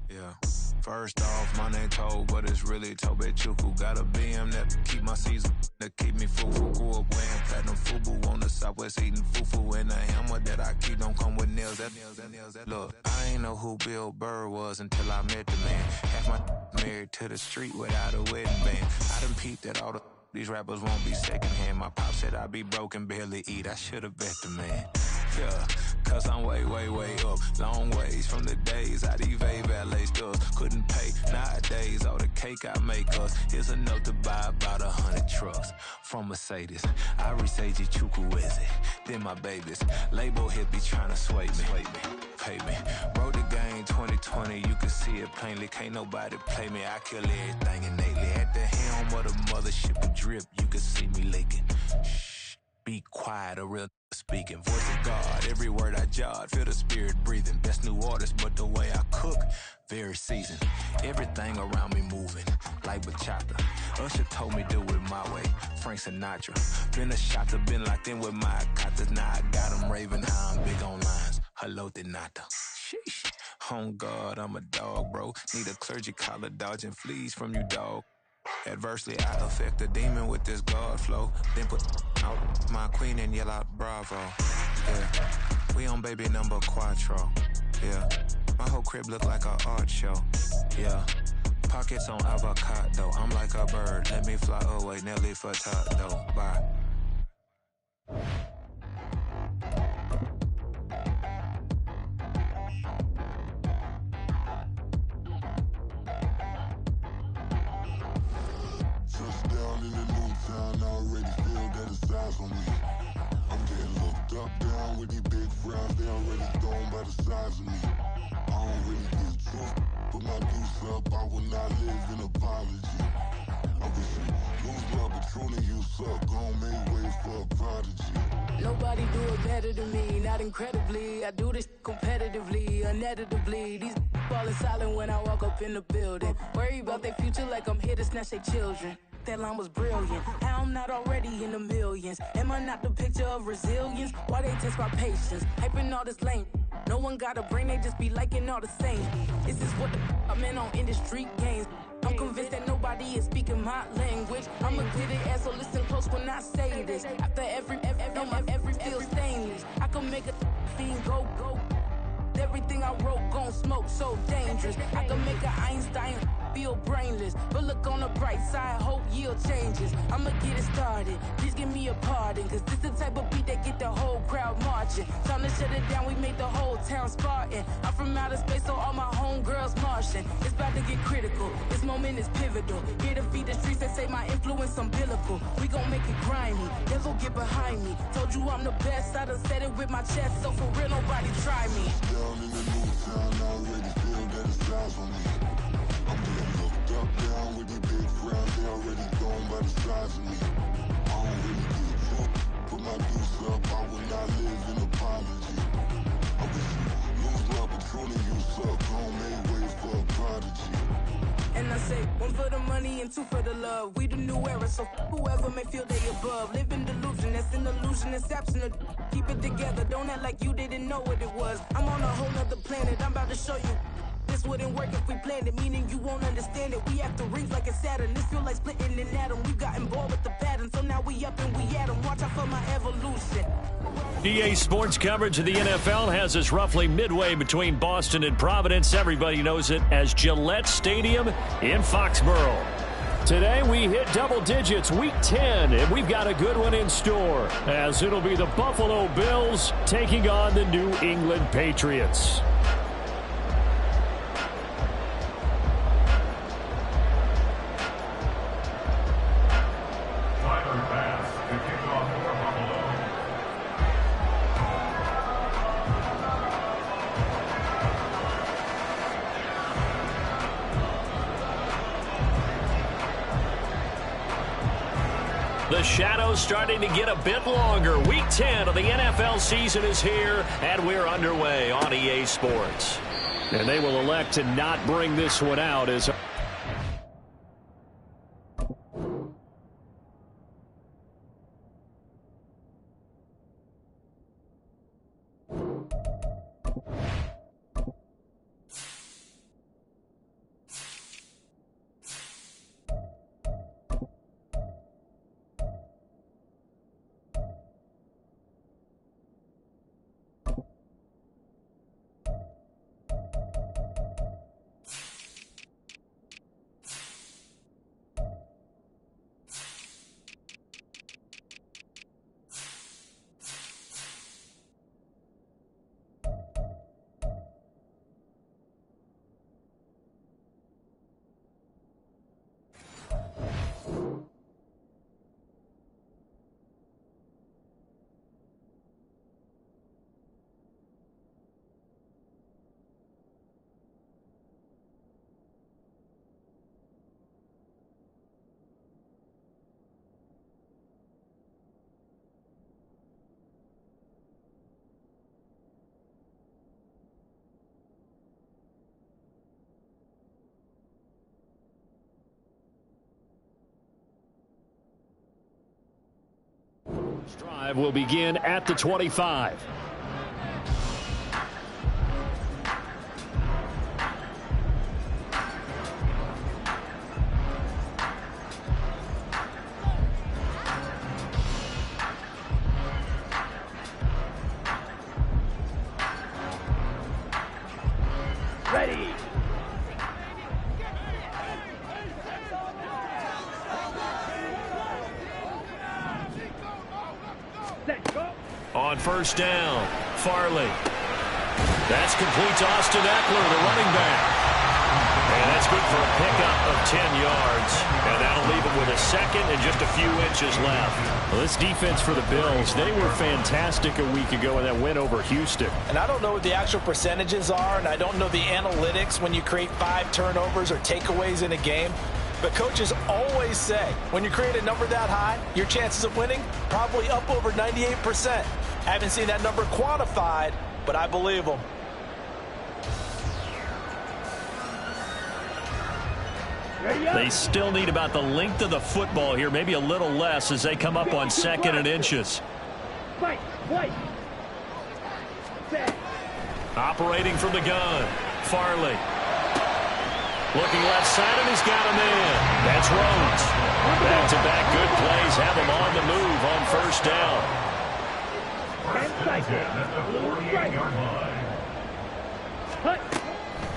Yeah. First off, my name Tobe, but it's really Tobe Chuku. Got a BM that keep my season, that keep me fufu. Grew up wearing platinum FUBU on the Southwest eating fufu. And the hammer that I keep don't come with nails. Look, I ain't know who Bill Burr was until I met the man. Half my married to the street without a wedding band. I done peeped at all these rappers won't be secondhand. My pop said I'd be broke and barely eat. I should've bet the man. Yeah, cause I'm way, way, way up. Long ways from the days I evade valet stores. Couldn't pay nowadays. All the cake I make us is enough to buy about 100 trucks from Mercedes. I resage Chukwueze, then my babies. Label hit be trying to sway me. Pay me. Wrote the game 2020, you can see it plainly. Can't nobody play me. I kill everything innately. At the helm of the mothership of drip, you can see me leaking. Shh, be quiet, a real speaking. Voice of God, every word I jot. Feel the spirit breathing. Best new artist, but the way I cook, very seasoned. Everything around me moving, like bachata. Usher told me do it my way. Frank Sinatra. Been a shotter, been locked in with my katas. Now I got them raving how I'm big on lines. Hello, Denata. Sheesh. On God, I'm a dog, bro. Need a clergy collar, dodging fleas from you, dog. Adversely, I affect a demon with this God flow. Then put out my queen and yell out bravo. Yeah, we on baby number quattro. Yeah, my whole crib look like an art show. Yeah, pockets on avocado. I'm like a bird. Let me fly away, Nelly Furtado. Bye. Touchdown in the new town, I already feel that it's eyes on me. I'm getting looked up, down with these big frowns, they already gone by the size of me. I don't really get truth, put my deuce up, I will not live in apology. I wish you lose love, but truly you suck, gon' make way for a prodigy. Nobody do it better than me, not incredibly. I do this competitively, uneditably. These falling silent when I walk up in the building. Worry about their future like I'm here to snatch their children. That line was brilliant. How I'm not already in the millions? Am I not the picture of resilience? Why they test my patience? Hyping all this lame. No one got a brain, they just be liking all the same. This is what I'm in on industry games. I'm convinced that nobody is speaking my language. I'm a good ass, so listen close when I say this. After every feel stainless. I can make a fiend go. Everything I wrote gon' smoke, so dangerous. I can make an Einstein feel brainless, but look on the bright side, hope yield changes. I'ma get it started, please give me a pardon, cause this the type of beat that get the whole crowd marching. Time to shut it down, we made the whole town Spartan. I'm from outer space, so all my homegirls Martian. It's about to get critical, this moment is pivotal. Here to feed the streets that say my influence umbilical. We gon' make it grimy, never get behind me. Told you I'm the best, I done said it with my chest, so for real nobody try me. Down in the new town, I already feel that it's eyes on me. I'm getting looked up, down with these big frowns, they already gone by the size of me. I don't really get truth, put my deuce up, I will not live in apology. I wish you lose love, but truly you suck, gon' make way for a prodigy. And I say, one for the money and two for the love. We the new era, so whoever may feel they above. Live in delusion, that's an illusion, it's absent. Keep it together, don't act like you didn't know what it was. I'm on a whole nother planet, I'm about to show you. This wouldn't work if we planned it, meaning you won't understand it. We have to rings like a Saturn, this feel like splitting an atom. We got involved with the pattern, so now we up and we at 'em. Watch out for my evolution. EA Sports coverage of the NFL has us roughly midway between Boston and Providence. Everybody knows it as Gillette Stadium in Foxborough. Today we hit double digits, week 10, and we've got a good one in store, as it'll be the Buffalo Bills taking on the New England Patriots. The shadow's starting to get a bit longer. Week 10 of the NFL season is here, and we're underway on EA Sports. And they will elect to not bring this one out as... Will begin at the 25. Ready. On first down, Farley. That's complete to Austin Eckler, the running back. And that's good for a pickup of 10 yards. And that'll leave him with a second and just a few inches left. Well, this defense for the Bills, they were fantastic a week ago in that win over Houston. And I don't know what the actual percentages are, and I don't know the analytics when you create 5 turnovers or takeaways in a game. But coaches always say, when you create a number that high, your chances of winning probably up over 98%. I haven't seen that number quantified, but I believe them. They still need about the length of the football here, maybe a little less as they come up on 2nd and inches. Operating from the gun, Farley. Looking left side, and he's got him in. That's Rhodes. Back-to-back good plays have him on the move on first down.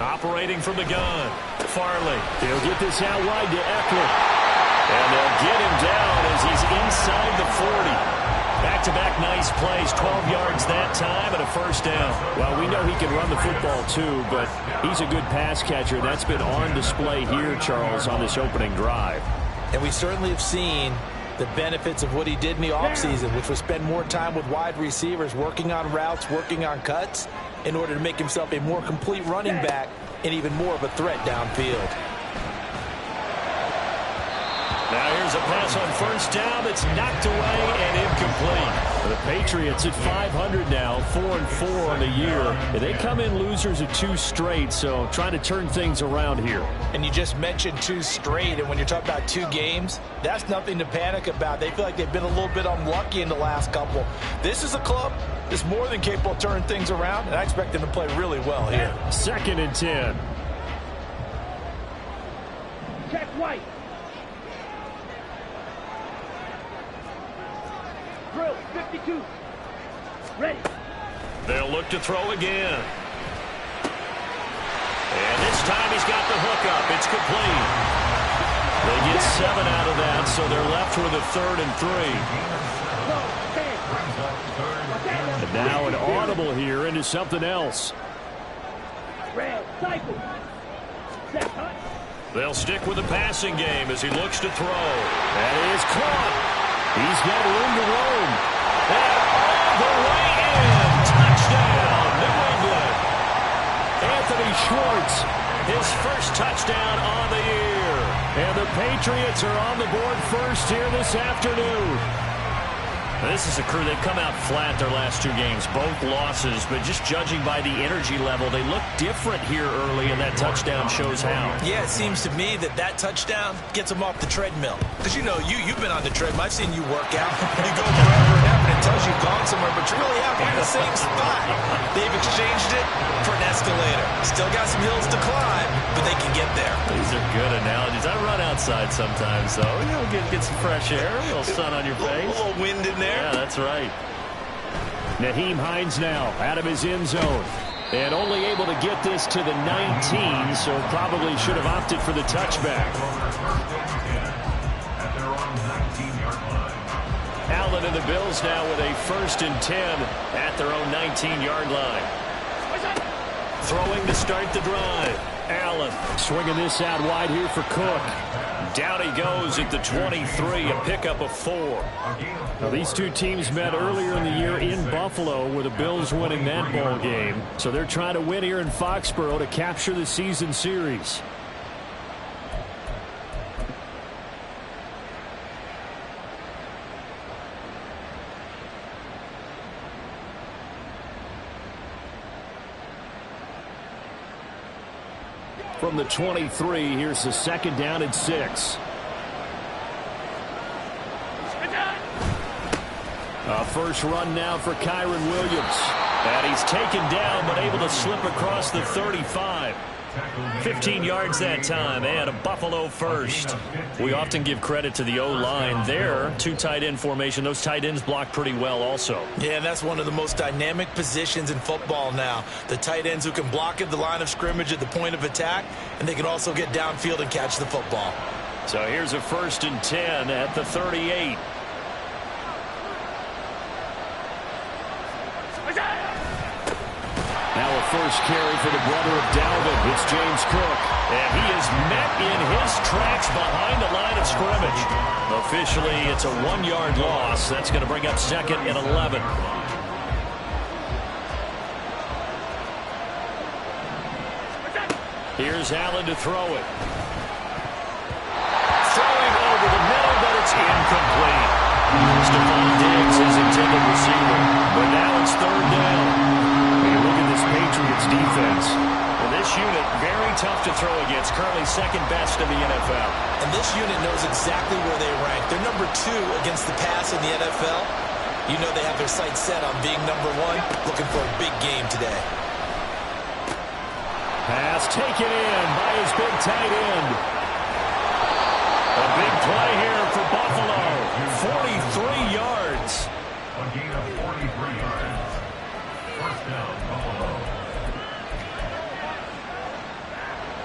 Operating from the gun, Farley. They'll get this out wide to Eckler. And they'll get him down as he's inside the 40. Back-to-back nice plays, 12 yards that time and a first down. Well, we know he can run the football too, but he's a good pass catcher. That's been on display here, Charles, on this opening drive. And we certainly have seen the benefits of what he did in the offseason, which was spend more time with wide receivers, working on routes, working on cuts, in order to make himself a more complete running back and even more of a threat downfield. Now here's a pass on first down that's knocked away and incomplete. The Patriots at 500 now, 4-4 on the year. And they come in losers of 2 straight, so trying to turn things around here. And you just mentioned 2 straight, and when you're talking about 2 games, that's nothing to panic about. They feel like they've been a little bit unlucky in the last couple. This is a club that's more than capable of turning things around, and I expect them to play really well here. 2nd and 10. Check White. Drill, 52. Ready. They'll look to throw again. And this time he's got the hook up. It's complete. They get 7 out of that, so they're left with a 3rd and 3. And now an audible here into something else. Red, cycle. They'll stick with the passing game as he looks to throw. That is caught. He's got room to roam. And all the way in. Touchdown, New England. Anthony Schwartz, his first touchdown on the year. And the Patriots are on the board first here this afternoon. This is a crew, they've come out flat their last 2 games, both losses, but just judging by the energy level, they look different here early, and that touchdown shows how. Yeah, it seems to me that touchdown gets them off the treadmill. Because, you know, you've been on the treadmill. I've seen you work out. You go forever and ever, and it tells you've gone somewhere, but you really haven't in the same spot. They've exchanged it for an escalator. Still got some hills to climb, but they can get there. These are good analogies. I run outside sometimes, so you know, get some fresh air, a little sun on your face. A little wind in there. Yeah, that's right. Nyheim Hines now out of his end zone. And only able to get this to the 19, so probably should have opted for the touchback. Allen and the Bills now with a 1st and 10 at their own 19-yard line. Throwing to start the drive. Allen swinging this out wide here for Cook. Down he goes at the 23, a pickup of 4. Now, these 2 teams met earlier in the year in Buffalo, where the Bills winning that ball game. So they're trying to win here in Foxborough to capture the season series. From the 23, here's the 2nd down and 6. A first run now for Kyren Williams. And he's taken down, but able to slip across the 35. 15 yards that time, and a Buffalo first. We often give credit to the O-line there. Two tight end formation. Those tight ends block pretty well also. Yeah, and that's one of the most dynamic positions in football now. The tight ends who can block at the line of scrimmage at the point of attack, and they can also get downfield and catch the football. So here's a 1st and 10 at the 38. Now a first carry for the brother of Dalvin. It's James Cook. And he is met in his tracks behind the line of scrimmage. Officially, it's a 1-yard loss. That's going to bring up 2nd and 11. Here's Allen to throw it. Throwing over the middle, but it's incomplete. Stephon Diggs is intended receiver. But now it's 3rd down. Look at this Patriots defense. Well, this unit, very tough to throw against. Currently 2nd best in the NFL. And this unit knows exactly where they rank. They're number 2 against the pass in the NFL. You know they have their sights set on being number 1, looking for a big game today. Pass taken in by his big tight end. A big play here for Buffalo. 43 yards. A gain of 43 yards. First down, Buffalo.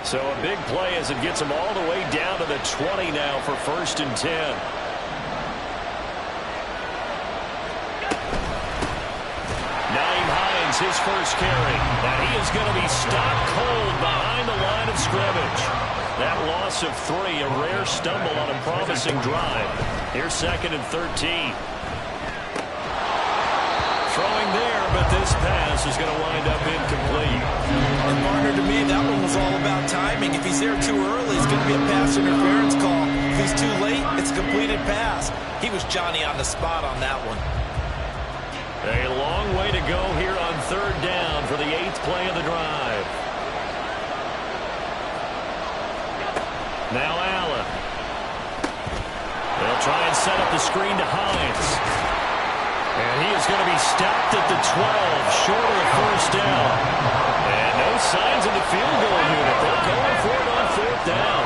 So a big play as it gets him all the way down to the 20 now for 1st and 10. Nyheim Hines, his first carry. And he is going to be stopped cold behind the line of scrimmage. That loss of 3, a rare stumble on a promising drive. Here's 2nd and 13. Throwing there, but this pass is going to wind up incomplete. And partner, to me, that one was all about timing. If he's there too early, it's going to be a pass interference call. If he's too late, it's a completed pass. He was Johnny on the spot on that one. A long way to go here on 3rd down for the 8th play of the drive. Now Allen. They'll try and set up the screen to Hines. And he is going to be stopped at the 12, short of the 1st down. And no signs of the field goal unit. They're going for it on 4th down.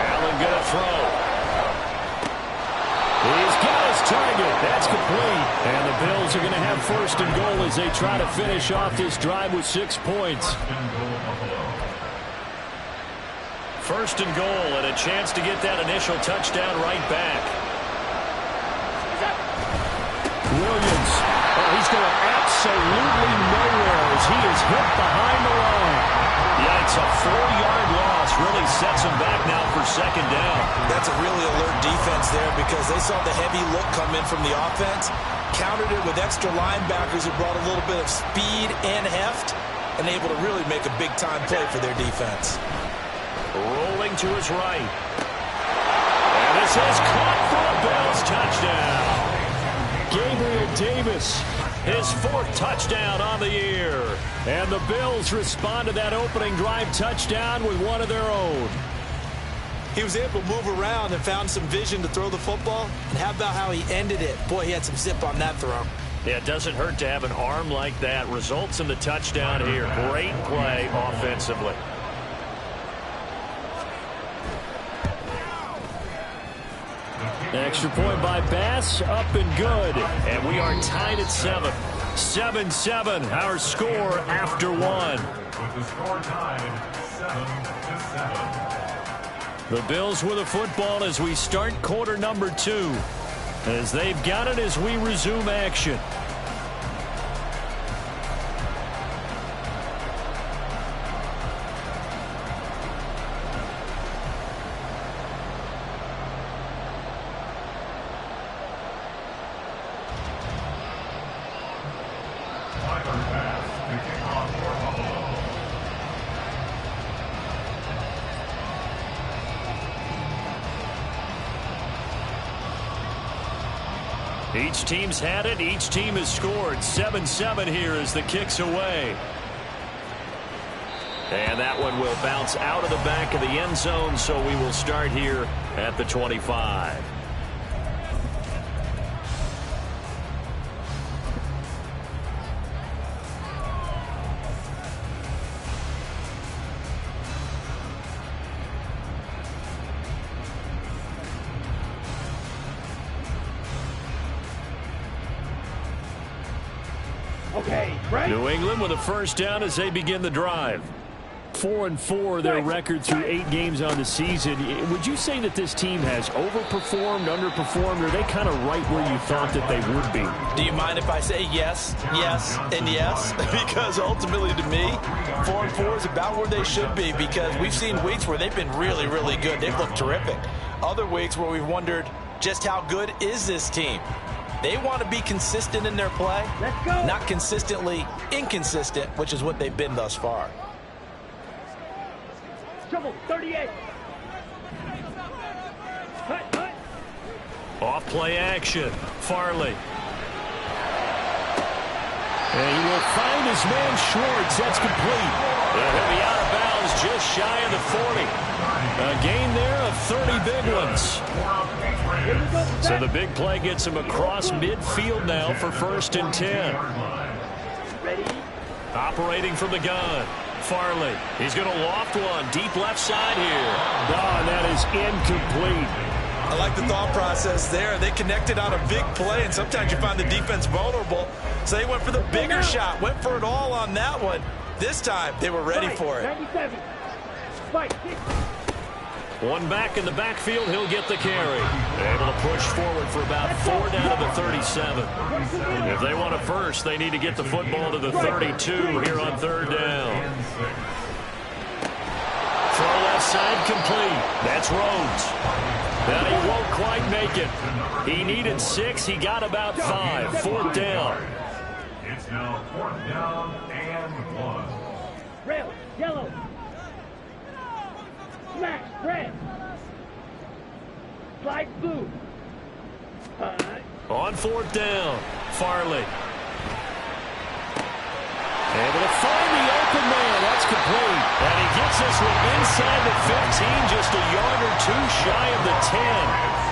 Allen going to throw. He's got his target. That's complete. And the Bills are going to have 1st and goal as they try to finish off this drive with 6 points. 1st and goal and a chance to get that initial touchdown right back. Williams, he's going absolutely nowhere as he is hit behind the line. Yeah, it's a 4-yard loss. Really sets him back now for 2nd down. That's a really alert defense there because they saw the heavy look come in from the offense, countered it with extra linebackers who brought a little bit of speed and heft, and able to really make a big-time play for their defense. Rolling to his right. And this is caught for a Bills touchdown. Gabriel Davis, his 4th touchdown on the year. And the Bills respond to that opening drive touchdown with one of their own. He was able to move around and found some vision to throw the football. And how about how he ended it? Boy, he had some zip on that throw. Yeah, it doesn't hurt to have an arm like that. Results in the touchdown here. Great play offensively. Extra point by Bass, up and good. And we are tied at 7. 7-7, our score after 1. With the score tied 7-7. The Bills with a football as we start quarter number 2. As they've got it as we resume action. Each team's had it. Each team has scored. 7-7 here as the kick's away. And that one will bounce out of the back of the end zone, so we will start here at the 25. Okay, right. New England with a first down as they begin the drive. 4-4 their record through 8 games on the season. Would you say that this team has overperformed, underperformed, or are they kind of right where you thought that they would be? Do you mind if I say yes, yes, and yes? Because ultimately to me, 4-4 is about where they should be, because we've seen weeks where they've been really, really good. They've looked terrific. Other weeks where we've wondered just how good is this team? They want to be consistent in their play, not consistently inconsistent, which is what they've been thus far. Trouble, 38. Cut. Off play action. Farley. And he will find his man Schwartz. That's complete. He'll be out of bounds just shy of the 40. A gain there of 30 big ones. So the big play gets him across midfield now for 1st and 10. Ready? Operating from the gun. Farley. He's going to loft one. Deep left side here. Oh, and that is incomplete. I like the thought process there. They connected on a big play, and sometimes you find the defense vulnerable. So they went for the bigger shot, went for it all on that one. This time, they were ready for it. 97. Fight. One back in the backfield, he'll get the carry. Able to push forward for about 4 down to the 37. If they want a first, they need to get the football to the 32 here on 3rd down. Throw left side complete. That's Rhodes. And he won't quite make it. He needed 6. He got about 5. 4th down. It's now 4th down and 1. Rail, yellow. Smash, red. Slide blue. On 4th down, Farley. Able to find the open man. That's complete. And he gets this one inside the 15, just a yard or 2 shy of the 10.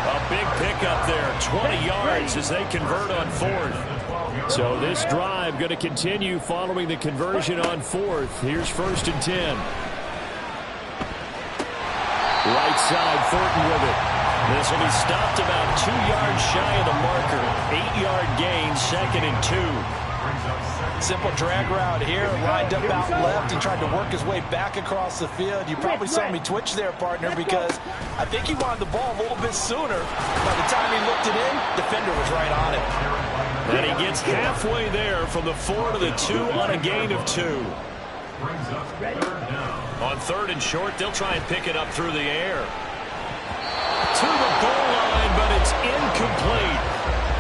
A big pickup there, 20 yards as they convert on 4th. So this drive going to continue following the conversion on 4th. Here's 1st and 10. Right side, Thornton with it. This will be stopped about 2 yards shy of the marker. 8-yard gain, 2nd and 2. Simple drag route here, lined up out left and tried to work his way back across the field. You probably saw me twitch there, partner, because I think he wanted the ball a little bit sooner. By the time he looked it in, defender was right on it. And he gets halfway there from the 4 to the 2 on a gain of 2. On 3rd and short, they'll try and pick it up through the air. To the goal line, but it's incomplete.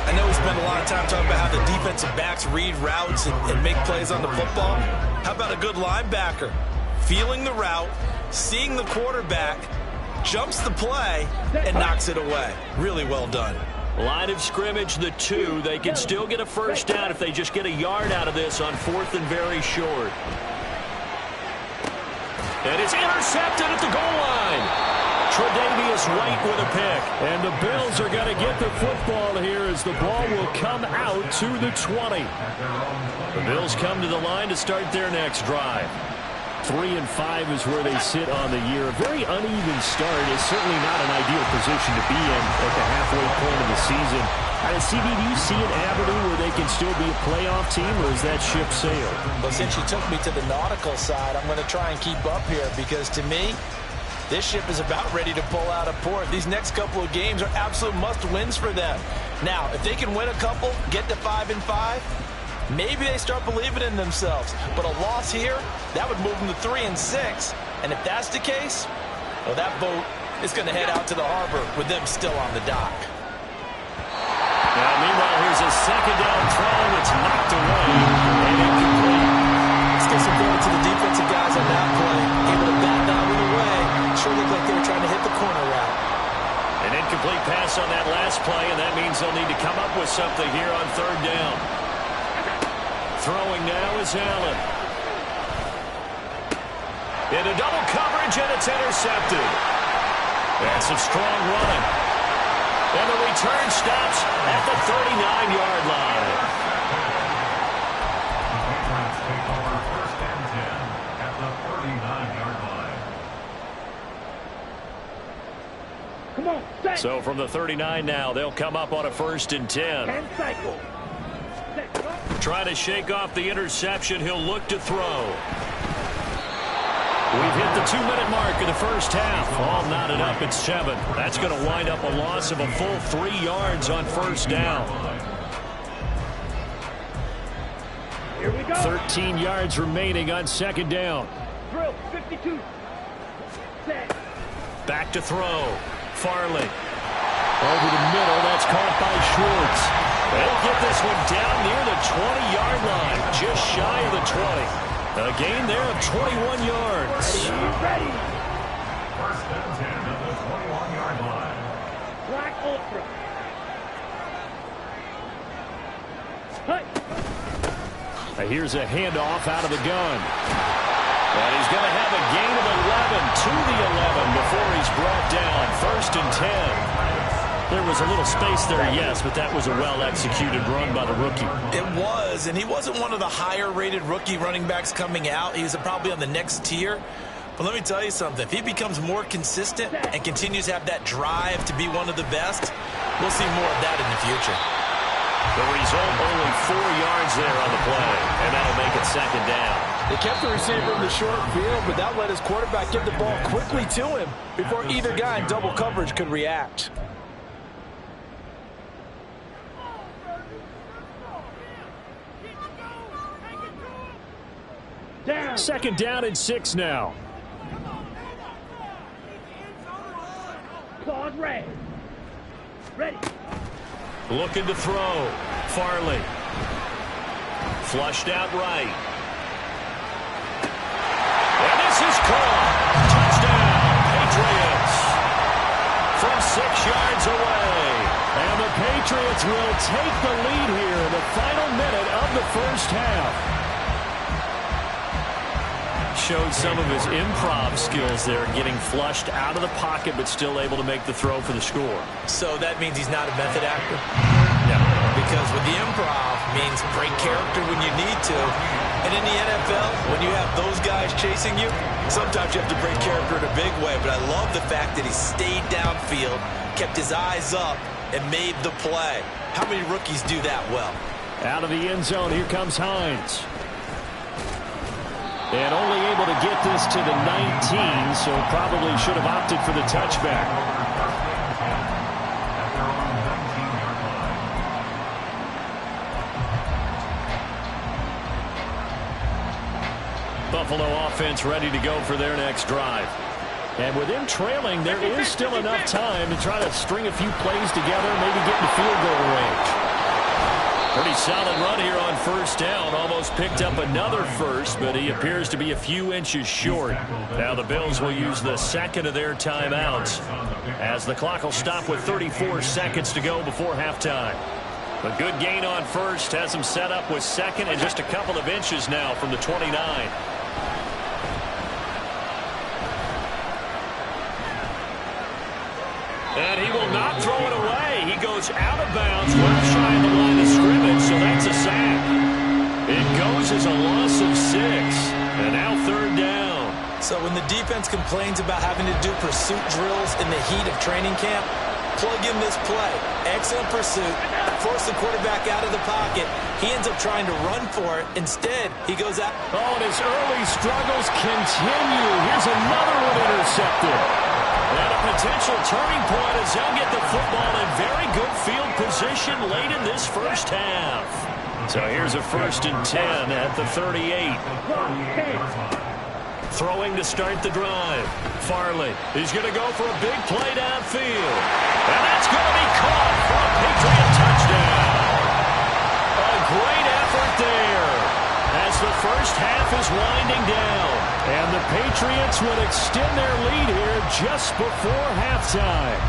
I know we spend a lot of time talking about how the defensive backs read routes and make plays on the football. How about a good linebacker? Feeling the route, seeing the quarterback, jumps the play, and knocks it away. Really well done. Line of scrimmage, the 2. They can still get a first down if they just get a yard out of this on 4th and very short. And it's intercepted at the goal line. Tre'Davious White with a pick. And the Bills are going to get the football here as the ball will come out to the 20. The Bills come to the line to start their next drive. 3-5 is where they sit on the year. A very uneven start is certainly not an ideal position to be in at the halfway point of the season. CD, do you see an avenue where they can still be a playoff team, or is that ship sailed? Well, since you took me to the nautical side, I'm going to try and keep up here, because to me, this ship is about ready to pull out of port. These next couple of games are absolute must-wins for them. Now, if they can win a couple, get to 5-5, maybe they start believing in themselves. But a loss here, that would move them to 3-6. And if that's the case, well, that boat is going to head out to the harbor with them still on the dock. Now, meanwhile, here's a 2nd down throw. It's knocked away and incomplete. Let's get some credit to the defensive guys on that play. Able to bat that one away. Sure looked like they were trying to hit the corner route. An incomplete pass on that last play, and that means they'll need to come up with something here on 3rd down. Throwing now is Allen. Into double coverage, and it's intercepted. That's some strong running. And the return stops at the 39-yard line. Come on, set. So from the 39 now, they'll come up on a 1st and 10. 10 cycle. Set, go. Trying to shake off the interception. He'll look to throw. We've hit the 2-minute mark in the first half. All knotted up at 7. That's going to wind up a loss of a full 3 yards on first down. Here we go. 13 yards remaining on second down. Drill, 52. Set. Back to throw. Farley. Over the middle. That's caught by Schwartz. They'll get this one down near the 20-yard line. Just shy of the 20. A gain there of 21 yards. Ready. First and 10 at the 21-yard line. Black Ultra. Hut. Here's a handoff out of the gun. And he's going to have a gain of 11 to the 11 before he's brought down. First and 10. There was a little space there, yes, but that was a well-executed run by the rookie. It was, and he wasn't one of the higher-rated rookie running backs coming out. He's probably on the next tier. But let me tell you something. If he becomes more consistent and continues to have that drive to be one of the best, we'll see more of that in the future. The result, only 4 yards there on the play, and that'll make it second down. They kept the receiver in the short field, but that let his quarterback get the ball quickly to him before either guy in double coverage could react. Down. Second down and 6 now. Claws red. Ready. Looking to throw. Farley. Flushed out right. And this is caught. Touchdown, Patriots. From 6 yards away. And the Patriots will take the lead here in the final minute of the first half. Showed some of his improv skills there, getting flushed out of the pocket but still able to make the throw for the score. So that means he's not a method actor? Yeah. Because with the improv means break character when you need to. And in the NFL, when you have those guys chasing you, sometimes you have to break character in a big way. But I love the fact that he stayed downfield, kept his eyes up, and made the play. How many rookies do that well? Out of the end zone, here comes Hines. And only able to get this to the 19, so probably should have opted for the touchback. Buffalo offense ready to go for their next drive. And with them trailing, there is still enough time to try to string a few plays together, maybe get in field goal range. Pretty solid run here on first down. Almost picked up another first, but he appears to be a few inches short. Now the Bills will use the second of their timeouts as the clock will stop with 34 seconds to go before halftime. A good gain on first has him set up with second and just a couple of inches now from the 29. And he will not throw it away. He goes out of bounds, well shy of the line of scrimmage, so that's a sack. It goes as a loss of 6. And now third down. So when the defense complains about having to do pursuit drills in the heat of training camp, plug in this play. Excellent pursuit. Force the quarterback out of the pocket. He ends up trying to run for it. Instead, he goes out. Oh, and his early struggles continue. Here's another one intercepted. And a potential turning point as they'll get the football in very good field position late in this first half. So here's a 1st and 10 at the 38. Throwing to start the drive. Farley. He's going to go for a big play downfield. And that's going to be caught for a Patriot touchdown. A great effort there as the first half is winding down. And the Patriots will extend their lead here just before halftime.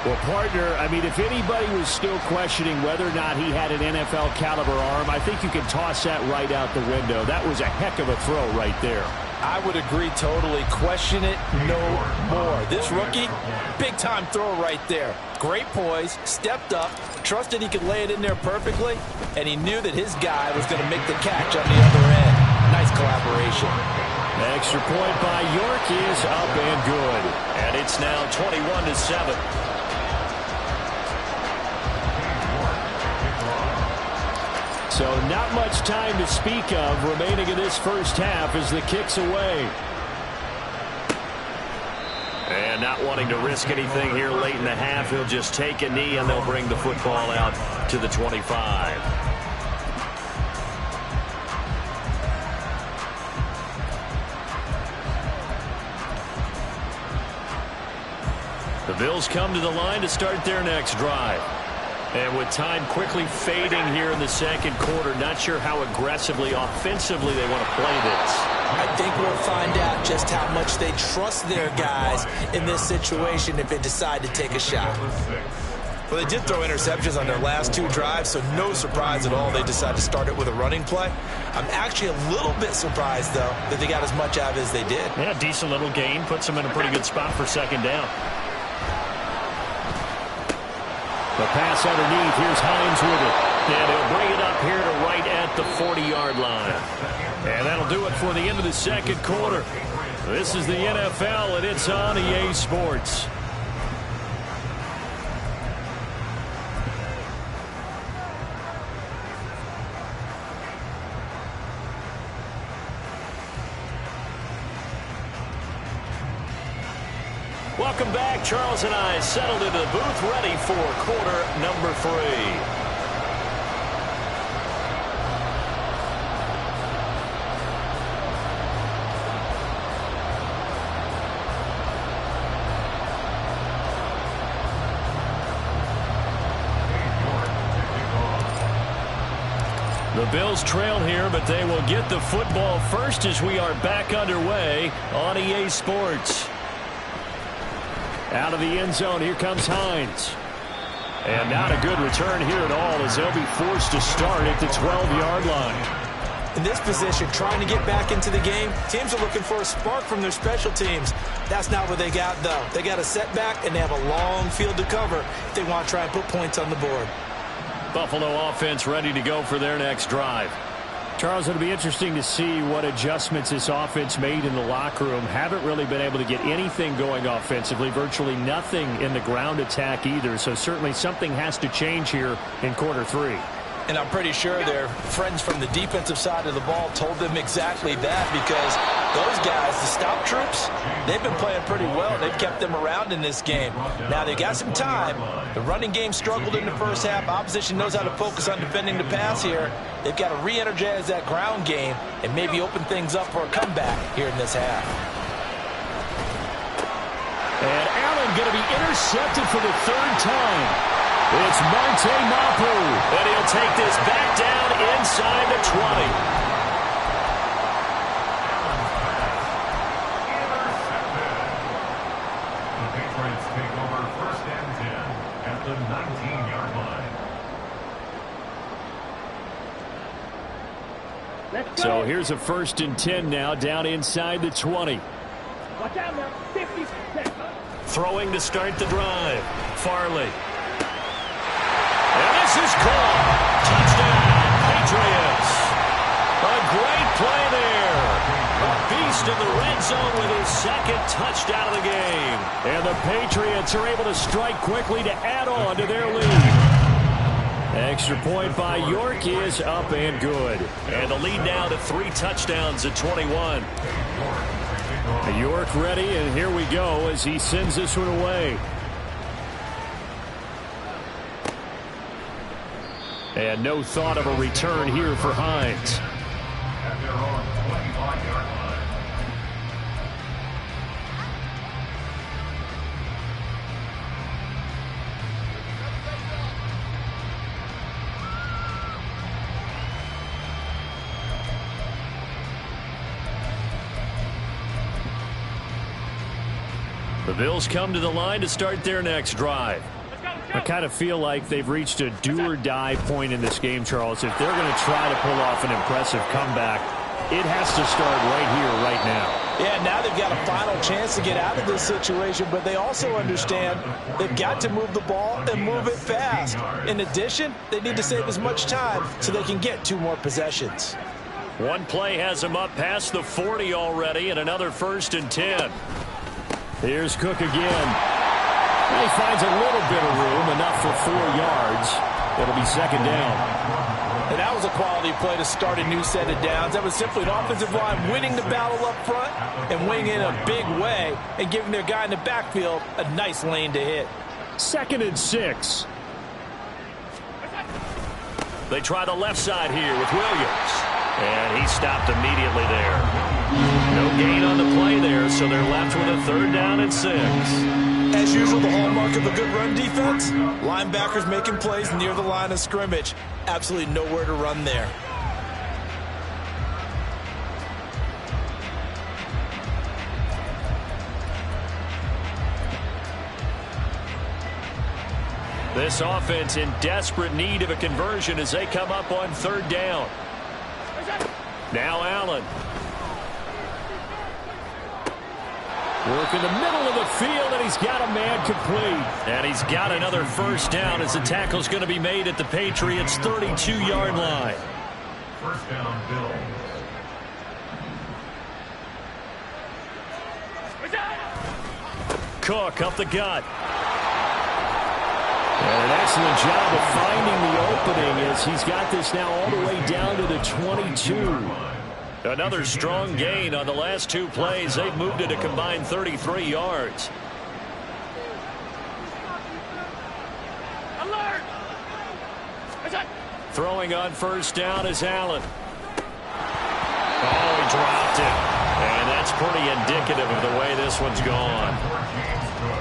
Well, partner, I mean, if anybody was still questioning whether or not he had an NFL caliber arm, I think you can toss that right out the window. That was a heck of a throw right there. I would agree totally. Question it no more. This rookie, big-time throw right there. Great poise, stepped up, trusted he could lay it in there perfectly, and he knew that his guy was going to make the catch on the other end. Nice collaboration. Extra point by York is up and good. And it's now 21-7. So not much time to speak of remaining in this first half as the kick's away. And not wanting to risk anything here late in the half, he'll just take a knee and they'll bring the football out to the 25. The Bills come to the line to start their next drive. And with time quickly fading here in the second quarter, not sure how aggressively, offensively they want to play this. I think we'll find out just how much they trust their guys in this situation if they decide to take a shot. Well, they did throw interceptions on their last 2 drives, so no surprise at all they decided to start it with a running play. I'm actually a little bit surprised, though, that they got as much out of it as they did. Yeah, decent little gain. Puts them in a pretty good spot for second down. The pass underneath. Here's Hines with it. And he'll bring it up here to right at the 40-yard line. And that'll do it for the end of the second quarter. This is the NFL, and it's on EA Sports. Welcome back. Charles and I settled into the booth, ready for quarter number 3. The Bills trail here, but they will get the football first as we are back underway on EA Sports. Out of the end zone, here comes Hines. And not a good return here at all as they'll be forced to start at the 12-yard line. In this position, trying to get back into the game, teams are looking for a spark from their special teams. That's not what they got, though. They got a setback, and they have a long field to cover if they want to try and put points on the board. Buffalo offense ready to go for their next drive. Charles, it'll be interesting to see what adjustments this offense made in the locker room. Haven't really been able to get anything going offensively, virtually nothing in the ground attack either. So certainly something has to change here in quarter 3. And I'm pretty sure their friends from the defensive side of the ball told them exactly that, because those guys, the stop troops, they've been playing pretty well. They've kept them around in this game. Now, they got some time. The running game struggled in the first half. Opposition knows how to focus on defending the pass here. They've got to re-energize that ground game and maybe open things up for a comeback here in this half. And Allen going to be intercepted for the 3rd time. It's Marte Mapu, and he'll take this back down inside the 20. The Patriots take over 1st and 10 at the 19-yard line. Let's go. So here's a 1st and 10 now, down inside the 20. Watch out now. 50%. Throwing to start the drive. Farley. And this is caught. Touchdown, Patriots. A great play there. A beast in the red zone with his 2nd touchdown of the game. And the Patriots are able to strike quickly to add on to their lead. Extra point by York is up and good. And the lead now to 3 touchdowns at 21. York ready, and here we go as he sends this one away. And no thought of a return here for Hines. At their own 25-yard line. The Bills come to the line to start their next drive. I kind of feel like they've reached a do-or-die point in this game, Charles. If they're going to try to pull off an impressive comeback, it has to start right here, right now. Yeah, now they've got a final chance to get out of this situation, but they also understand they've got to move the ball and move it fast. In addition, they need to save as much time so they can get 2 more possessions. One play has him up past the 40 already, and another 1st and 10. Here's Cook again. And he finds a little bit of room, enough for 4 yards. It'll be 2nd down. And that was a quality quality play to start a new set of downs. That was simply an offensive line winning the battle up front and winning in a big way and giving their guy in the backfield a nice lane to hit. 2nd and 6. They try the left side here with Williams. And he stopped immediately there. No gain on the play there, so they're left with a 3rd down and 6. As usual, the hallmark of a good run defense, linebackers making plays near the line of scrimmage. Absolutely nowhere to run there. This offense in desperate need of a conversion as they come up on 3rd down. Now Allen. Work in the middle of the field, and he's got a man complete. And he's got another 1st down as the tackle's going to be made at the Patriots' 32-yard line. 1st down, Bills. Cook up the gut. And an excellent job of finding the opening as he's got this now all the way down to the 22. Another strong gain on the last 2 plays. They've moved it a combined 33 yards. Alert! Throwing on 1st down is Allen. Oh, he dropped it. And that's pretty indicative of the way this one's gone.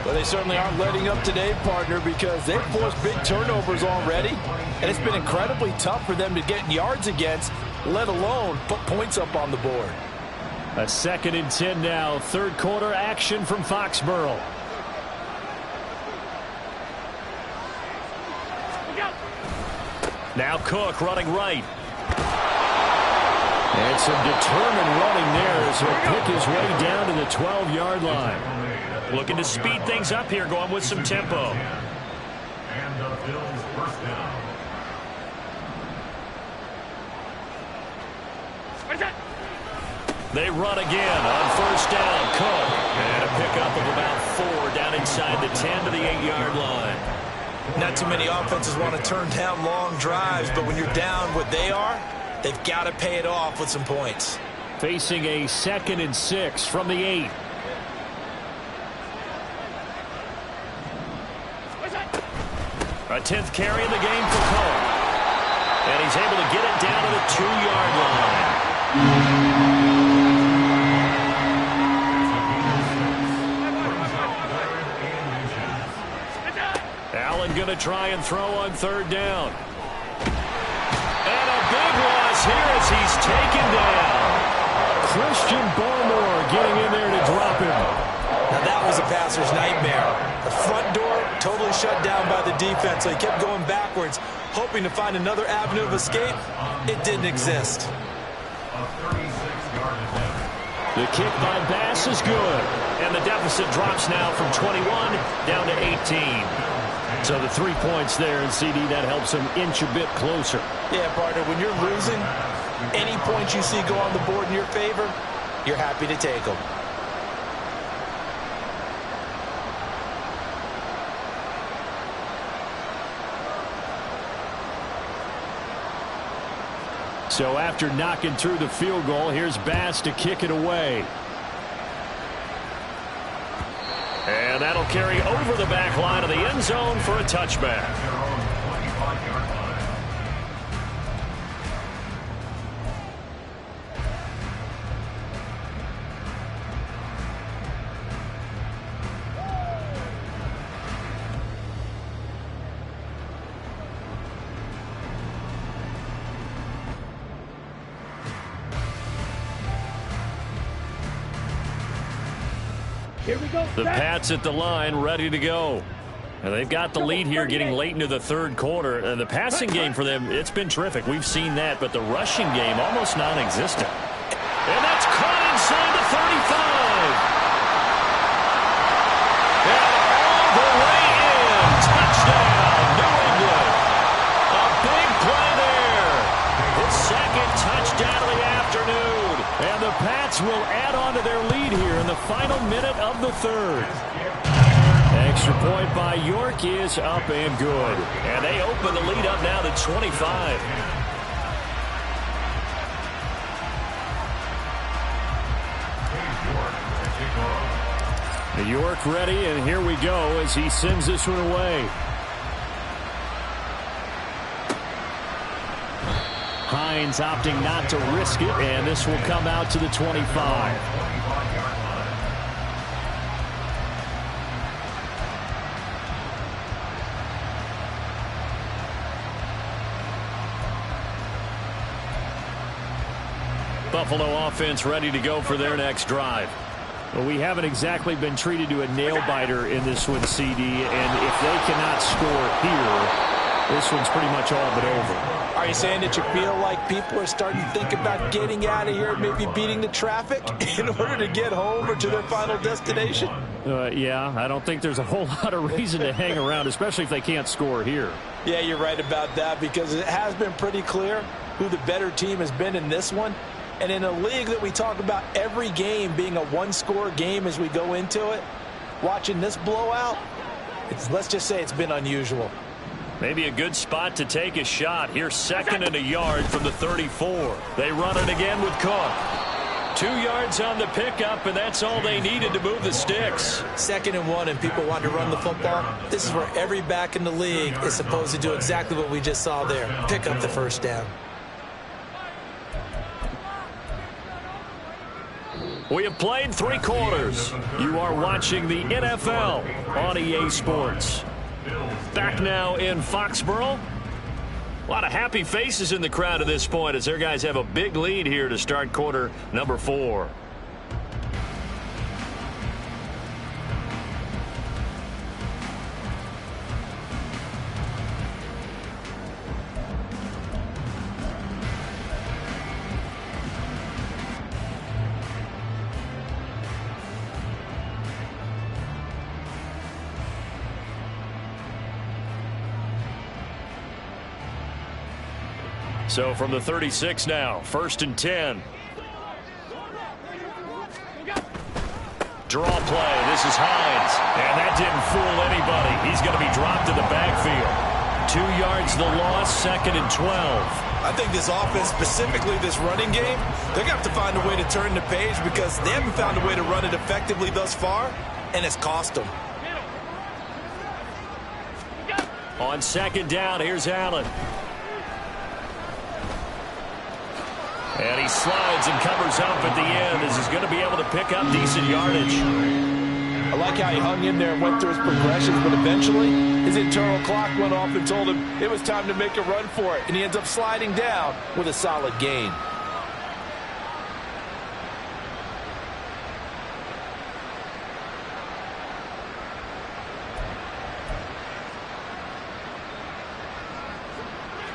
Well, they certainly aren't letting up today, partner, because they've forced big turnovers already, and it's been incredibly tough for them to get yards against, let alone put points up on the board. A 2nd and 10 now. 3rd quarter action from Foxborough. Now Cook running right. And some determined running there as he'll pick his way down to the 12-yard line. Looking to speed things up here, going with some tempo. And the Bills' 1st down. They run again on 1st down. Cook. And a pickup of about 4 down inside the 10 to the 8-yard line. Not too many offenses want to turn down long drives, but when you're down what they are, they've got to pay it off with some points. Facing a 2nd and 6 from the 8. A 10th carry in the game for Cook. And he's able to get it down to the 2-yard line. Allen going to try and throw on 3rd down. And a big loss here as he's taken down. Christian Barmore getting in there to drop him. Now that was a passer's nightmare. The front door totally shut down by the defense, so he kept going backwards, hoping to find another avenue of escape. It didn't exist. The kick by Bass is good, and the deficit drops now from 21 down to 18. So the 3 points there, and CD, that helps him inch a bit closer. Yeah, partner, when you're losing, any points you see go on the board in your favor, you're happy to take them. So after knocking through the field goal, here's Bass to kick it away. And that'll carry over the back line of the end zone for a touchback. Here we go. The Pats at the line, ready to go. And they've got the lead here getting late into the 3rd quarter. And the passing game for them, it's been terrific. We've seen that, but the rushing game almost non-existent. And that's caught inside the 35. And all the way in. Touchdown, New England. A big play there. His 2nd touchdown of the afternoon. And the Pats will add on to their lead here in the final minute of the 3rd. Extra point by York is up and good. And they open the lead up now to 25. York ready, and here we go as he sends this one away. Hines opting not to risk it, and this will come out to the 25. Buffalo offense ready to go for their next drive. Well, we haven't exactly been treated to a nail-biter in this one, CD, and if they cannot score here, this one's pretty much all but over. Are you saying that you feel like people are starting to think about getting out of here, maybe beating the traffic in order to get home or to their final destination? Yeah, I don't think there's a whole lot of reason to hang around, especially if they can't score here. Yeah, you're right about that, because it has been pretty clear who the better team has been in this one. And in a league that we talk about every game being a one-score game as we go into it, watching this blowout, let's just say it's been unusual. Maybe a good spot to take a shot. Here's 2nd and a yard from the 34. They run it again with Cook. 2 yards on the pickup, and that's all they needed to move the sticks. 2nd and 1, and people want to run the football. This is where every back in the league is supposed to do exactly what we just saw there. Pick up the first down. We have played 3 quarters. You are watching the NFL on EA Sports. Back now in Foxborough. A lot of happy faces in the crowd at this point as their guys have a big lead here to start quarter number 4. So from the 36 now, 1st and 10. Draw play. This is Hines. And that didn't fool anybody. He's going to be dropped in the backfield. 2 yards the loss, 2nd and 12. I think this offense, specifically this running game, they're going to have to find a way to turn the page because they haven't found a way to run it effectively thus far, and it's cost them. On 2nd down, here's Allen. And he slides and covers up at the end as he's going to be able to pick up decent yardage. I like how he hung in there and went through his progressions, but eventually his internal clock went off and told him it was time to make a run for it, and he ends up sliding down with a solid gain.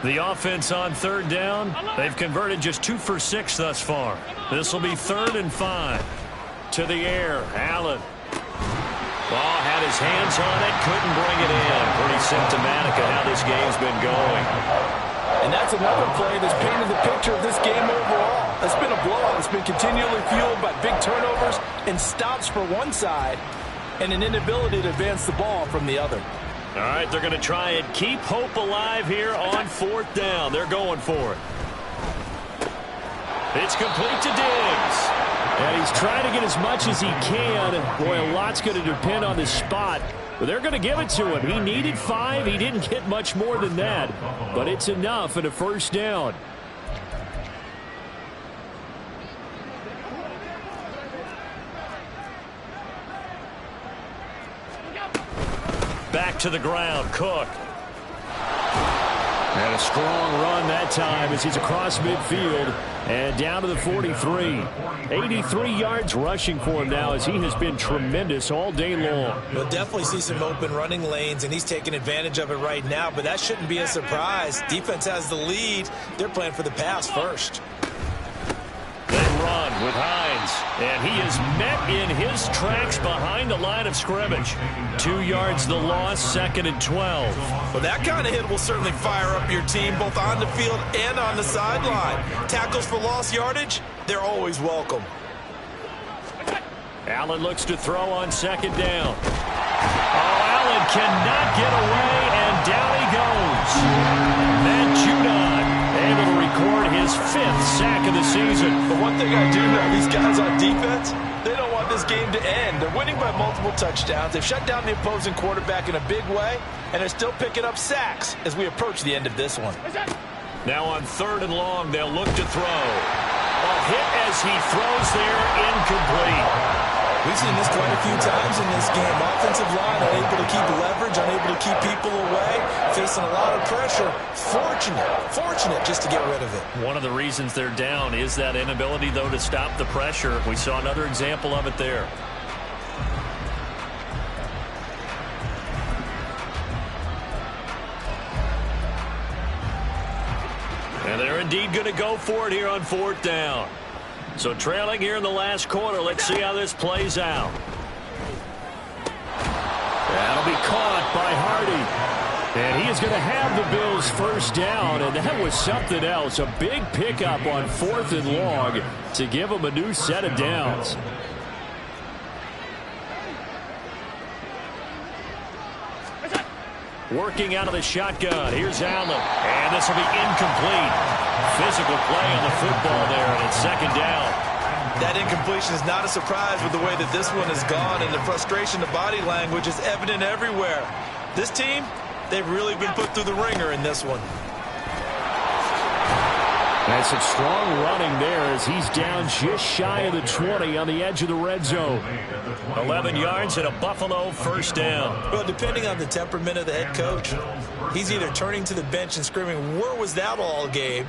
The offense on 3rd down. They've converted just 2 for 6 thus far. This will be 3rd and 5. To the air, Allen. Ball had his hands on it, couldn't bring it in. Pretty symptomatic of how this game's been going. And that's another play that's painted the picture of this game overall. It's been a blowout. It's been continually fueled by big turnovers and stops for one side and an inability to advance the ball from the other. All right, they're going to try and keep hope alive here on 4th down. They're going for it. It's complete to Diggs. And he's trying to get as much as he can. Boy, a lot's going to depend on the spot. But they're going to give it to him. He needed 5. He didn't get much more than that. But it's enough at a 1st down. Back to the ground, Cook. And a strong run that time as he's across midfield and down to the 43. 83 yards rushing for him now as he has been tremendous all day long. We'll definitely see some open running lanes, and he's taking advantage of it right now, but that shouldn't be a surprise. Defense has the lead. They're playing for the pass first. They run with Hines, and he is met in his tracks behind the line of scrimmage. 2 yards the loss, 2nd and 12. Well, that kind of hit will certainly fire up your team both on the field and on the sideline. Tackles for lost yardage, they're always welcome. Allen looks to throw on 2nd down. Oh, Allen cannot get away, and down he goes. Matt Judon able to record his 5th sack of the season. But one thing I do know, these guys on defense, they don't want this game to end. They're winning by multiple touchdowns. They've shut down the opposing quarterback in a big way, and they're still picking up sacks as we approach the end of this one. Now on 3rd and long, they'll look to throw. A hit as he throws there, incomplete. We've seen this quite a few times in this game. Offensive line unable to keep leverage, unable to keep people away, facing a lot of pressure. Fortunate just to get rid of it. One of the reasons they're down is that inability, though, to stop the pressure. We saw another example of it there. And they're indeed going to go for it here on 4th down. So trailing here in the last quarter. Let's see how this plays out. That'll be caught by Hardy. And he is going to have the Bills 1st down. And that was something else. A big pickup on 4th and long to give them a new set of downs. Working out of the shotgun. Here's Allen. And this will be incomplete. Physical play on the football there, and it's 2nd down. That incompletion is not a surprise with the way that this one has gone, and the frustration, the body language is evident everywhere. This team, they've really been put through the ringer in this one. And some strong running there as he's down just shy of the 20 on the edge of the red zone. 11 yards and a Buffalo 1st down. Well, depending on the temperament of the head coach, he's either turning to the bench and screaming, "Where was that all game?"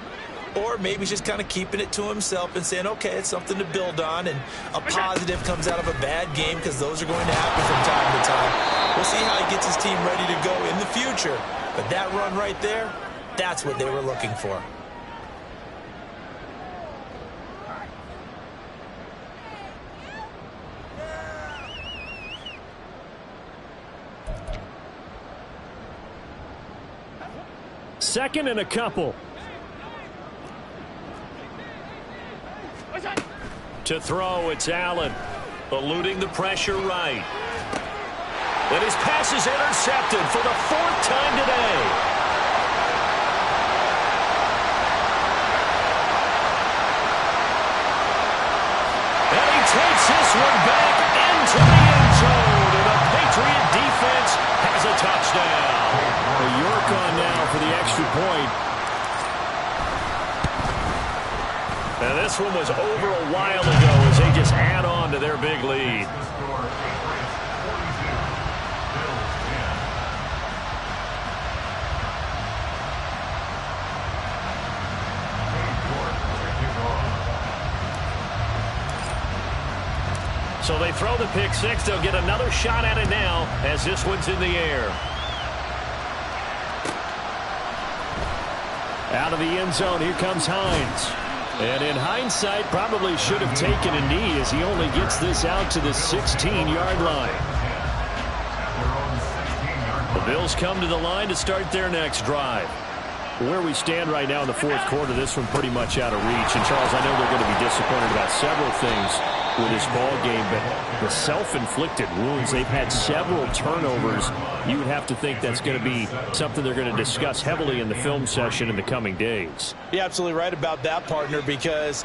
Or maybe he's just kind of keeping it to himself and saying, okay, it's something to build on, and a positive comes out of a bad game because those are going to happen from time to time. We'll see how he gets his team ready to go in the future. But that run right there, that's what they were looking for. Second and a couple. To throw, it's Allen. Eluding the pressure right. And his pass is intercepted for the 4th time today. And he takes this one back into the end zone. And the Patriot defense has a touchdown. York on now for the extra point. And this one was over a while ago as they just add on to their big lead. So they throw the pick six. They'll get another shot at it now as this one's in the air. Out of the end zone, here comes Hines. And in hindsight, probably should have taken a knee as he only gets this out to the 16-yard line. The Bills come to the line to start their next drive. Where we stand right now in the 4th quarter, this one pretty much out of reach. And, Charles, I know they're going to be disappointed about several things with this ball game, but the self-inflicted wounds, they've had several turnovers. You would have to think that's going to be something they're going to discuss heavily in the film session in the coming days. You're absolutely right about that, partner, because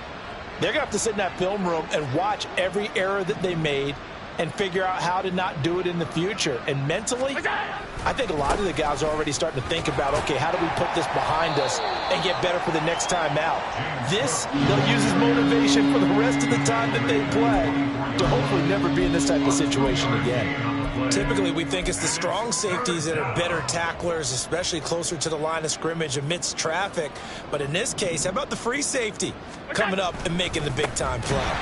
they're going to have to sit in that film room and watch every error that they made and figure out how to not do it in the future. And mentally, I think a lot of the guys are already starting to think about, okay, how do we put this behind us and get better for the next time out? This, they'll use as motivation for the rest of the time that they play to hopefully never be in this type of situation again. Typically, we think it's the strong safeties that are better tacklers, especially closer to the line of scrimmage amidst traffic. But in this case, how about the free safety coming up and making the big-time play?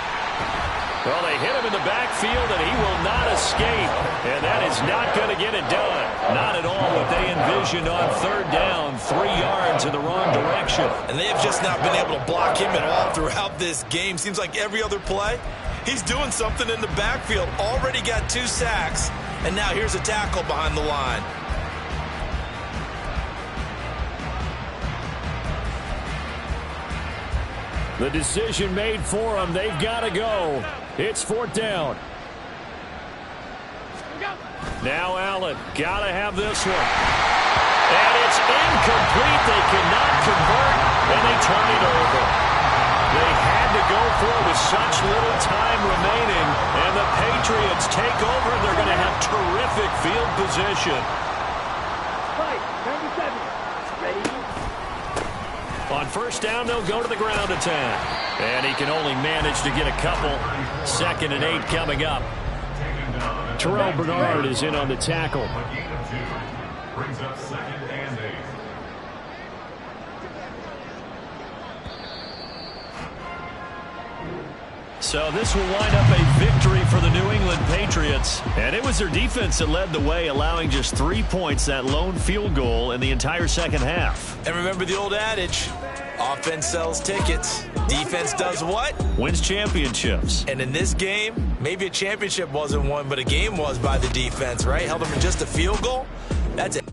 Well, they hit him in the backfield, and he will not escape. And that is not going to get it done. Not at all what they envisioned on 3rd down. 3 yards in the wrong direction. And they have just not been able to block him at all throughout this game. Seems like every other play, he's doing something in the backfield. Already got 2 sacks, and now here's a tackle behind the line. The decision made for them. They've got to go. It's 4th down. Now Allen. Got to have this one. And it's incomplete. They cannot convert, and they turn it over. They had to go for it with such little time remaining, and the Patriots take over. They're going to have terrific field position. Fight, 97. Ready? On first down, they'll go to the ground attack. And he can only manage to get a couple. 2nd and 8 coming up. Terrell Bernard is in on the tackle. Brings up 2nd and 8. So this will wind up a victory for the New England Patriots. And it was their defense that led the way, allowing just 3 points, that lone field goal in the entire second half. And remember the old adage, offense sells tickets. Defense does what? Wins championships. And in this game, maybe a championship wasn't won, but a game was by the defense, right? Held them in just a field goal. That's it.